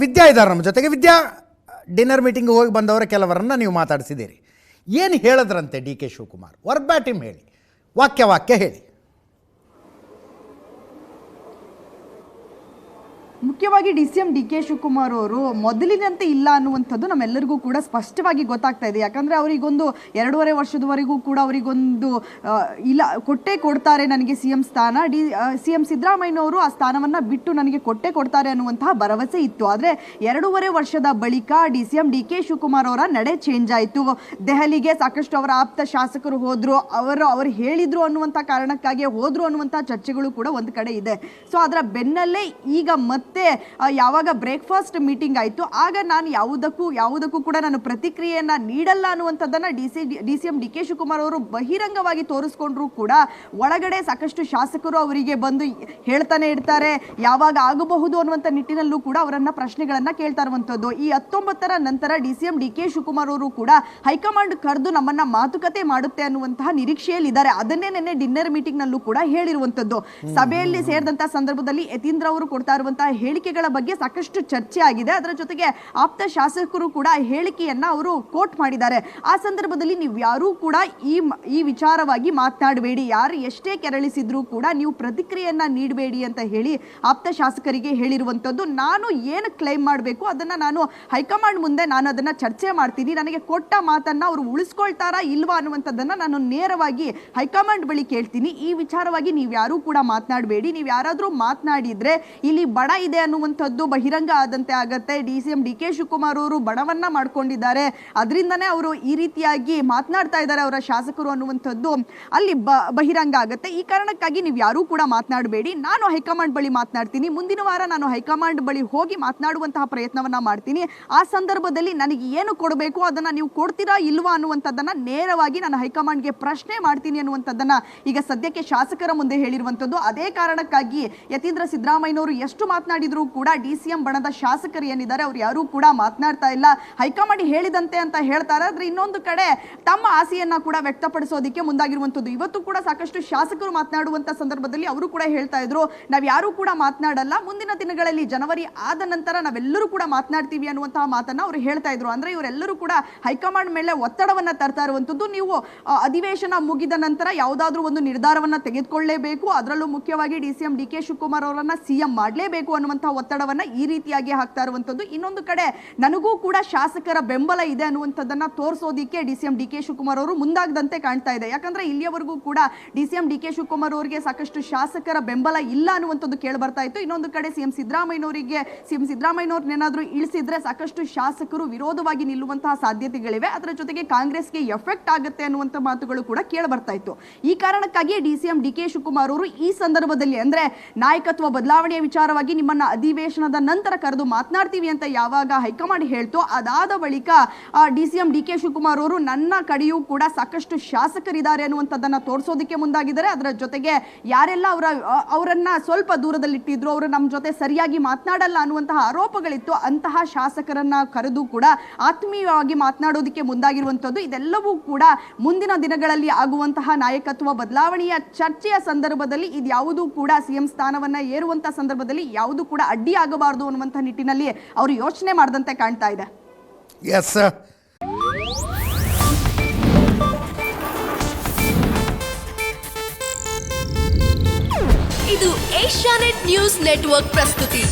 ವಿದ್ಯಾ ಇದ್ದಾರೆ ನಮ್ಮ ಜೊತೆಗೆ. ವಿದ್ಯಾ, ಡಿನ್ನರ್ ಮೀಟಿಂಗ್ ಹೋಗಿ ಬಂದವರ ಕೆಲವರನ್ನು ನೀವು ಮಾತಾಡಿಸಿದ್ದೀರಿ. ಏನು ಹೇಳಿದ್ರಂತೆ ಡಿ ಕೆ ಶಿವಕುಮಾರ್? ವರ್ಬ್ಯಾಟಿಮ್ ಹೇಳಿ, ವಾಕ್ಯ ಹೇಳಿ. ಮುಖ್ಯವಾಗಿ DCM ಡಿ ಕೆ ಶಿವಕುಮಾರ್ ಅವರು ಮೊದಲಿನಂತೆ ಇಲ್ಲ ಅನ್ನುವಂಥದ್ದು ನಮ್ಮೆಲ್ಲರಿಗೂ ಕೂಡ ಸ್ಪಷ್ಟವಾಗಿ ಗೊತ್ತಾಗ್ತಾ ಇದೆ. ಯಾಕಂದರೆ ಅವರಿಗೊಂದು 2.5 ವರ್ಷದವರೆಗೂ ಕೂಡ ಅವರಿಗೊಂದು ಇಲ್ಲ ಕೊಡ್ತಾರೆ ನನಗೆ CM ಸ್ಥಾನ. CM ಸಿದ್ದರಾಮಯ್ಯನವರು ಆ ಸ್ಥಾನವನ್ನು ಬಿಟ್ಟು ನನಗೆ ಕೊಡ್ತಾರೆ ಅನ್ನುವಂತಹ ಭರವಸೆ ಇತ್ತು. ಆದರೆ 2.5 ವರ್ಷದ ಬಳಿಕ DCM ಡಿ ಕೆ ಶಿವಕುಮಾರ್ ಅವರ ನಡೆ ಚೇಂಜ್ ಆಯಿತು. ದೆಹಲಿಗೆ ಸಾಕಷ್ಟು ಅವರ ಆಪ್ತ ಶಾಸಕರು ಹೋದರು, ಅವರು ಹೇಳಿದರು ಅನ್ನುವಂಥ ಕಾರಣಕ್ಕಾಗಿ ಹೋದರು ಅನ್ನುವಂಥ ಚರ್ಚೆಗಳು ಕೂಡ ಒಂದು ಕಡೆ ಇದೆ. ಸೊ ಅದರ ಬೆನ್ನಲ್ಲೇ ಈಗ ಮತ್ತೆ ಯಾವಾಗ ಬ್ರೇಕ್ಫಾಸ್ಟ್ ಮೀಟಿಂಗ್ ಆಯಿತು, ಆಗ ನಾನು ಯಾವುದಕ್ಕೂ ಕೂಡ ನಾನು ಪ್ರತಿಕ್ರಿಯೆಯನ್ನ ನೀಡಲ್ಲ ಅನ್ನುವಂಥದ್ದನ್ನು DCM ಡಿ ಕೆ ಶಿವಕುಮಾರ್ ಅವರು ಬಹಿರಂಗವಾಗಿ ತೋರಿಸ್ಕೊಂಡ್ರು ಕೂಡ ಒಳಗಡೆ ಸಾಕಷ್ಟು ಶಾಸಕರು ಅವರಿಗೆ ಬಂದು ಹೇಳ್ತಾನೆ ಇರ್ತಾರೆ, ಯಾವಾಗ ಆಗಬಹುದು ಅನ್ನುವಂಥ ನಿಟ್ಟಿನಲ್ಲೂ ಕೂಡ ಅವರನ್ನ ಪ್ರಶ್ನೆಗಳನ್ನ ಕೇಳ್ತಾ ಇರುವಂಥದ್ದು. ಈ 19ರ ನಂತರ DCM ಡಿ ಕೆ ಶಿವಕುಮಾರ್ ಅವರು ಕೂಡ ಹೈಕಮಾಂಡ್ ಕರೆದು ನಮ್ಮನ್ನ ಮಾತುಕತೆ ಮಾಡುತ್ತೆ ಅನ್ನುವಂತಹ ನಿರೀಕ್ಷೆಯಲ್ಲಿ ಇದ್ದಾರೆ. ಅದನ್ನೇ ನಿನ್ನೆ ಡಿನ್ನರ್ ಮೀಟಿಂಗ್ ನಲ್ಲೂ ಕೂಡ ಹೇಳಿರುವಂಥದ್ದು. ಸಭೆಯಲ್ಲಿ ಸೇರಿದಂತಹ ಸಂದರ್ಭದಲ್ಲಿ ಯತೀಂದ್ರ ಅವರು ಕೊಡ್ತಾ ಇರುವಂತಹ ಹೇಳಿಕೆಗಳ ಬಗ್ಗೆ ಸಾಕಷ್ಟು ಚರ್ಚೆ ಆಗಿದೆ. ಅದರ ಜೊತೆಗೆ ಆಪ್ತ ಶಾಸಕರು ಕೂಡ ಹೇಳಿಕೆಯನ್ನ ಅವರು ಕೋಟ್ ಮಾಡಿದ್ದಾರೆ. ಆ ಸಂದರ್ಭದಲ್ಲಿ ನೀವು ಯಾರೂ ಕೂಡ ಈ ವಿಚಾರವಾಗಿ ಮಾತನಾಡಬೇಡಿ, ಯಾರು ಎಷ್ಟೇ ಕೆರಳಿಸಿದ್ರು ಕೂಡ ನೀವು ಪ್ರತಿಕ್ರಿಯೆಯನ್ನ ನೀಡಬೇಡಿ ಅಂತ ಹೇಳಿ ಆಪ್ತ ಶಾಸಕರಿಗೆ ಹೇಳಿರುವಂಥದ್ದು. ನಾನು ಏನು ಕ್ಲೈಮ್ ಮಾಡಬೇಕು ಅದನ್ನ ನಾನು ಹೈಕಮಾಂಡ್ ಮುಂದೆ ನಾನು ಅದನ್ನ ಚರ್ಚೆ ಮಾಡ್ತೀನಿ, ನನಗೆ ಕೊಟ್ಟ ಮಾತನ್ನ ಅವರು ಉಳಿಸ್ಕೊಳ್ತಾರಾ ಇಲ್ವಾ ಅನ್ನುವಂಥದ್ದನ್ನ ನಾನು ನೇರವಾಗಿ ಹೈಕಮಾಂಡ್ ಬಳಿ ಕೇಳ್ತೀನಿ. ಈ ವಿಚಾರವಾಗಿ ನೀವು ಯಾರೂ ಕೂಡ ಮಾತನಾಡಬೇಡಿ, ನೀವು ಯಾರಾದರೂ ಮಾತನಾಡಿದ್ರೆ ಇಲ್ಲಿ ಬಡ ಇದೆ ಅನ್ನುವಂಥದ್ದು ಬಹಿರಂಗ ಆದಂತೆ ಆಗತ್ತೆ. DCM ಡಿ ಕೆ ಶಿವಕುಮಾರ್ ಅವರು ಬಣವನ್ನ ಮಾಡ್ಕೊಂಡಿದ್ದಾರೆ, ಅದರಿಂದನೇ ಅವರು ಈ ರೀತಿಯಾಗಿ ಮಾತನಾಡ್ತಾ ಇದ್ದಾರೆ ಅವರ ಶಾಸಕರು ಅನ್ನುವಂಥದ್ದು ಅಲ್ಲಿ ಬಹಿರಂಗ ಆಗುತ್ತೆ. ಈ ಕಾರಣಕ್ಕಾಗಿ ನೀವು ಯಾರೂ ಕೂಡ ಮಾತನಾಡಬೇಡಿ, ನಾನು ಹೈಕಮಾಂಡ್ ಬಳಿ ಮಾತನಾಡ್ತೀನಿ, ಮುಂದಿನ ವಾರ ನಾನು ಹೈಕಮಾಂಡ್ ಬಳಿ ಹೋಗಿ ಮಾತನಾಡುವಂತಹ ಪ್ರಯತ್ನವನ್ನ ಮಾಡ್ತೀನಿ. ಆ ಸಂದರ್ಭದಲ್ಲಿ ನನಗೆ ಏನು ಕೊಡಬೇಕು ಅದನ್ನ ನೀವು ಕೊಡ್ತೀರಾ ಇಲ್ವಾ ಅನ್ನುವಂಥದ್ದನ್ನ ನೇರವಾಗಿ ನಾನು ಹೈಕಮಾಂಡ್ಗೆ ಪ್ರಶ್ನೆ ಮಾಡ್ತೀನಿ ಅನ್ನುವಂಥದ್ದನ್ನ ಈಗ ಸದ್ಯಕ್ಕೆ ಶಾಸಕರ ಮುಂದೆ ಹೇಳಿರುವಂಥದ್ದು. ಅದೇ ಕಾರಣಕ್ಕಾಗಿ ಯತೀಂದ್ರ ಸಿದ್ದರಾಮಯ್ಯನವರು ಎಷ್ಟು ಮಾತನಾಡಿದ್ರು ಕೂಡ DCM ಬಣದ ಶಾಸಕರು ಏನಿದ್ದಾರೆ ಅವ್ರು ಯಾರೂ ಕೂಡ ಮಾತನಾಡ್ತಾ ಇಲ್ಲ. ಹೈಕಮಾಂಡ್ ಹೇಳಿದಂತೆ ಅಂತ ಹೇಳ್ತಾರೆ, ಆದ್ರೆ ಇನ್ನೊಂದು ಕಡೆ ತಮ್ಮ ಆಸೆಯನ್ನ ಕೂಡ ವ್ಯಕ್ತಪಡಿಸೋದಕ್ಕೆ ಮುಂದಾಗಿರುವಂಥದ್ದು. ಇವತ್ತು ಕೂಡ ಸಾಕಷ್ಟು ಶಾಸಕರು ಮಾತನಾಡುವಂತ ಸಂದರ್ಭದಲ್ಲಿ ಅವರು ಕೂಡ ಹೇಳ್ತಾ ಇದ್ರು, ನಾವ್ ಯಾರು ಕೂಡ ಮಾತನಾಡಲ್ಲ, ಮುಂದಿನ ದಿನಗಳಲ್ಲಿ ಜನವರಿ ಆದ ನಂತರ ನಾವೆಲ್ಲರೂ ಕೂಡ ಮಾತನಾಡ್ತೀವಿ ಅನ್ನುವಂತಹ ಮಾತನ್ನ ಅವರು ಹೇಳ್ತಾ ಇದ್ರು. ಅಂದ್ರೆ ಇವರೆಲ್ಲರೂ ಕೂಡ ಹೈಕಮಾಂಡ್ ಮೇಲೆ ಒತ್ತಡವನ್ನ ತರ್ತಾ ಇರುವಂತದ್ದು. ನೀವು ಅಧಿವೇಶನ ಮುಗಿದ ನಂತರ ಯಾವುದಾದ್ರೂ ಒಂದು ನಿರ್ಧಾರವನ್ನ ತೆಗೆದುಕೊಳ್ಳಲೇಬೇಕು, ಅದರಲ್ಲೂ ಮುಖ್ಯವಾಗಿ DCM ಡಿ ಕೆ ಶಿವಕುಮಾರ್ ಅವರನ್ನ CM ಮಾಡಲೇಬೇಕು ಅನ್ನುವಂತಹ ಒತ್ತಡವನ್ನ ಈ ರೀತಿಯಾಗಿ ಹಾಕ್ತಾ ಇರುವಂತದ್ದು. ಇನ್ನೊಂದು ಕಡೆ ನನಗೂ ಕೂಡ ಶಾಸಕರ ಬೆಂಬಲ ಇದೆ ಅನ್ನುವಂಥದ್ದನ್ನ ತೋರಿಸೋದಿಕ್ಕೆ DCM ಡಿ ಕೆ ಶಿವಕುಮಾರ್ ಅವರು ಮುಂದಾಗದಂತೆ ಕಾಣ್ತಾ ಇದೆ. ಯಾಕಂದ್ರೆ ಇಲ್ಲಿಯವರೆಗೂ ಕೂಡ DCM ಡಿ ಕೆ ಶಿವಕುಮಾರ್ ಅವರಿಗೆ ಸಾಕಷ್ಟು ಶಾಸಕರ ಬೆಂಬಲ ಇಲ್ಲ ಅನ್ನುವಂಥದ್ದು ಕೇಳಿ ಬರ್ತಾ ಇತ್ತು. ಇನ್ನೊಂದು ಕಡೆ CM ಸಿದ್ದರಾಮಯ್ಯನವ್ರನ್ನೇನಾದ್ರೂ ಇಳಿಸಿದ್ರೆ ಸಾಕಷ್ಟು ಶಾಸಕರು ವಿರೋಧವಾಗಿ ನಿಲ್ಲುವಂತಹ ಸಾಧ್ಯತೆಗಳಿವೆ, ಅದರ ಜೊತೆಗೆ ಕಾಂಗ್ರೆಸ್ಗೆ ಎಫೆಕ್ಟ್ ಆಗುತ್ತೆ ಅನ್ನುವಂಥ ಮಾತುಗಳು ಕೂಡ ಕೇಳಿ ಬರ್ತಾ ಇತ್ತು. ಈ ಕಾರಣಕ್ಕಾಗಿ DCM ಡಿ ಕೆ ಶಿವಕುಮಾರ್ ಅವರು ಈ ಸಂದರ್ಭದಲ್ಲಿ ಅಂದ್ರೆ ನಾಯಕತ್ವ ಬದಲಾವಣೆಯ ವಿಚಾರವಾಗಿ ನಿಮ್ಮನ್ನ ಅಧಿವೇಶನದ ನಂತರ ಕರೆದು ಮಾತನಾಡ್ತೀವಿ ಅಂತ ಯಾವಾಗ ಹೈಕಮಾಂಡ್ ಹೇಳ್ತೋ ಅದಾದ ಬಳಿಕ DCM ಡಿ ಕೆ ಶಿವಕುಮಾರ್ ಅವರು ನನ್ನ ಕಡೆಯೂ ಕೂಡ ಸಾಕಷ್ಟು ಶಾಸಕರಿದ್ದಾರೆ ಅನ್ನುವಂಥದ್ದನ್ನ ತೋರಿಸೋದಕ್ಕೆ ಮುಂದಾಗಿದ್ದಾರೆ. ಅದರ ಜೊತೆಗೆ ಯಾರೆಲ್ಲ ಅವರನ್ನ ಸ್ವಲ್ಪ ದೂರದಲ್ಲಿಟ್ಟಿದ್ರು, ಅವರು ನಮ್ಮ ಜೊತೆ ಸರಿಯಾಗಿ ಮಾತನಾಡಲ್ಲ ಅನ್ನುವಂತಹ ಆರೋಪಗಳಿತ್ತು, ಅಂತಹ ಶಾಸಕರನ್ನ ಕರೆದು ಕೂಡ ಆತ್ಮೀಯವಾಗಿ ಮಾತನಾಡೋದಕ್ಕೆ ಮುಂದಾಗಿರುವಂಥದ್ದು. ಇದೆಲ್ಲವೂ ಕೂಡ ಮುಂದಿನ ದಿನಗಳಲ್ಲಿ ಆಗುವಂತಹ ನಾಯಕತ್ವ ಬದಲಾವಣೆಯ ಚರ್ಚೆಯ ಸಂದರ್ಭದಲ್ಲಿ ಇದ್ಯಾವುದೂ ಕೂಡ CM ಸ್ಥಾನವನ್ನ ಏರುವಂತಹ ಸಂದರ್ಭದಲ್ಲಿ ಯಾವುದು ಕೂಡ ಅಡ್ಡಿ ಆಗಬಾರದು ಅನ್ನುವಂಥ ನಿಟ್ಟಿನಲ್ಲಿ ಅವರು ಯೋಚನೆ ಮಾಡದಂತೆ ಕಾಣ್ತಾ ಇದೆ. ಎಸ್, ಇದು ಏಷ್ಯಾನೆಟ್ ನ್ಯೂಸ್ ನೆಟ್ವರ್ಕ್ ಪ್ರಸ್ತುತಿ.